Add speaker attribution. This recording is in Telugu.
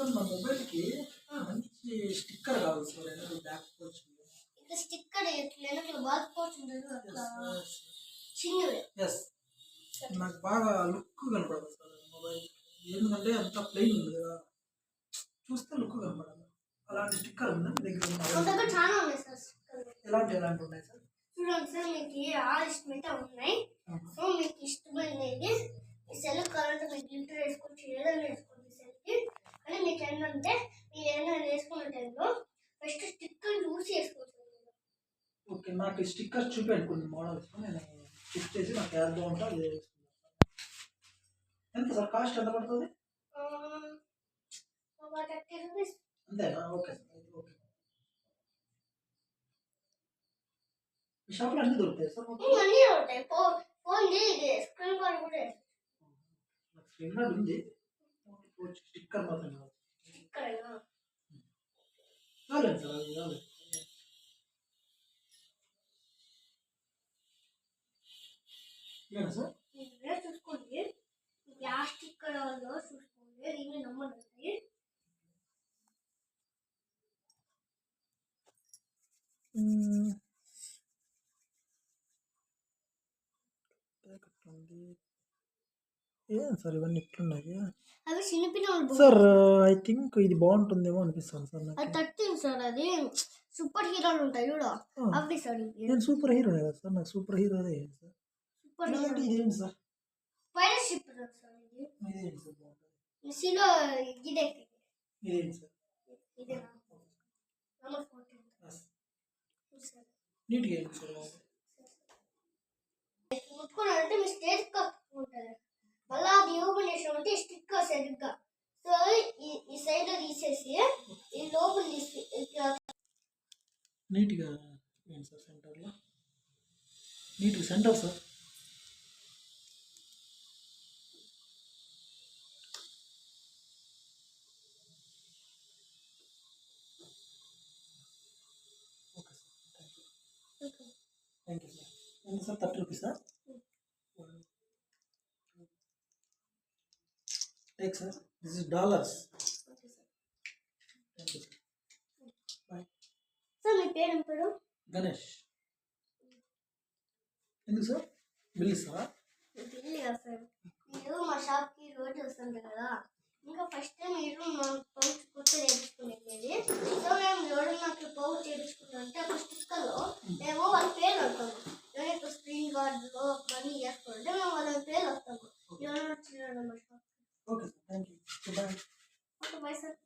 Speaker 1: సార్ మా మొబైల్‌కి మంచి స్టిక్కర్ కావాలి సార్. ఏదైనా బ్యాక్ పౌచ్.
Speaker 2: ఇట్లా స్టిక్కర్ ఇట్లా బ్యాక్ పౌచ్ ఉంటుంది అట్లా
Speaker 1: యెస్.
Speaker 2: చిన్నది.
Speaker 1: యెస్. నాకు బాగా లుక్ కనపడదు సార్ మొబైల్. ఎందుకంటే అంతా ప్లెయిన్ ఉంది కదా! చూస్తే లుక్ కనపడదు. అలాంటి స్టిక్కర్ ఉందా మీ దగ్గర?
Speaker 2: మా దగ్గర చాలా ఉన్నాయి సార్ స్టిక్కర్లు.
Speaker 1: ఎలాంటి ఉన్నాయి సార్?
Speaker 2: చూడండి సార్, మీకు ఆరు ఇష్టమైతే ఉన్నాయి. సో మీకు ఇష్టమైనది ఈ సెల్ కరెంట్ మీకు గ్లిటర్ వేసుకోవచ్చు, ఏదైనా వేసుకోవచ్చు సెల్కి. కానీ మీకు ఏంటంటే మీరు ఏదైనా వేసుకున్న టైంలో ఫస్ట్ స్టిక్కర్ చూసి వేసుకోవచ్చు.
Speaker 1: ఓకే. నాకు స్టిక్కర్స్ చూపించండి కొన్ని మోడల్స్. నేను చెక్ చేసి నాకు ఏది బాగుంటే అది వేసుకుంటాను. ఎంత సార్ కాస్ట్ ఎంత పడుతుంది?
Speaker 2: ఒక 30 రూపీస్.
Speaker 1: అంతేనా? Okay sir. అయితే ఓకే. మీ షాప్‌లో అన్నీ దొరుకుతాయి సార్ మొత్తం?
Speaker 2: అన్నీ ఉంటాయి. ఫోన్ ఇది స్క్రీన్ గార్డ్ కూడా
Speaker 1: నాకు స్క్రీన్ గార్డ్ ఉంది. స్టిక్కర్ మాత్రం కావాలి.
Speaker 2: స్టిక్కరేనా?
Speaker 1: చాలండి సార్, అది చాలు. ఇదేనా సార్?
Speaker 2: మీరే చూసుకోండి. యా స్టిక్కర్ కావాలో చూసుకోండి. ఇవి నెంబర్ ఉంటాయి.
Speaker 1: ఏం సార్ ఇవన్నీ ఇట్లున్నాయి?
Speaker 2: అవి చిన్నపిల్లలు
Speaker 1: సార్ ఐ థింక్ ఇది బాగుంటుందేమో అనిపిస్తుంది సార్ నాకు.
Speaker 2: అది 13 సార్. అది సూపర్ హీరోలు ఉంటాయి చూడ, అవి సార్.
Speaker 1: నేను సూపర్ హీరోనే కదా సార్, నాకు సూపర్ హీరో అదే సార్.
Speaker 2: సూపర్ హీరో
Speaker 1: ఇదేంటి సార్?
Speaker 2: Pilot ship sir. ఇది
Speaker 1: ఇదేంటి సార్ బాగుంటుంది?
Speaker 2: మిస్సీలో ఇదే.
Speaker 1: ఇదేంటి సార్?
Speaker 2: ఇదేనా? Number 14 sir.
Speaker 1: నీట్గా ఏంటి సార్ బాగుంటుంది?
Speaker 2: ముట్టుకున్నారంటే మీ స్టేజ్ కప్ ఉంటుంది. మళ్ళీ అది ఓపెన్ చేసినామంటే స్టిక్కర్ సరిగ్గా. సో ఈ సైడ్ తీసేసి ఈ లోపల తీసి
Speaker 1: నీట్గా ఏంటి సార్ సెంటర్లో? నీట్గా centre sir. Okay sir, thank you sir. ఎంత సార్? 30 రూపీసా? Take sir, this is dollars. Thank you sir. Bye.
Speaker 2: Sir మీ పేరు ఏం పేరు?
Speaker 1: గణేష్. ఎందుకు సార్? బిల్ ఇస్తారా?
Speaker 2: బిల్లు కదా సార్. మీరు మా షాప్కి రోజు వస్తుంటారు కదా, ఇంకా ఫస్ట్ టైం మీరు మా పౌచ్ కొత్త చేయించుకునేది. సో మేము ఎవరు నాకు పౌచ్ చేయించుకుంటామంటే ఒక స్టిక్కర్లో మేము వాళ్ళ పేరు వస్తాము. ఎవరైతే స్క్రీన్ గార్డులో అవన్నీ చేసుకుంటే మేము వాళ్ళ పేరు వస్తాము. ఎవరైనా వచ్చినారు మా shop.
Speaker 1: Okay sir, thank you. Bye.
Speaker 2: Okay bye sir.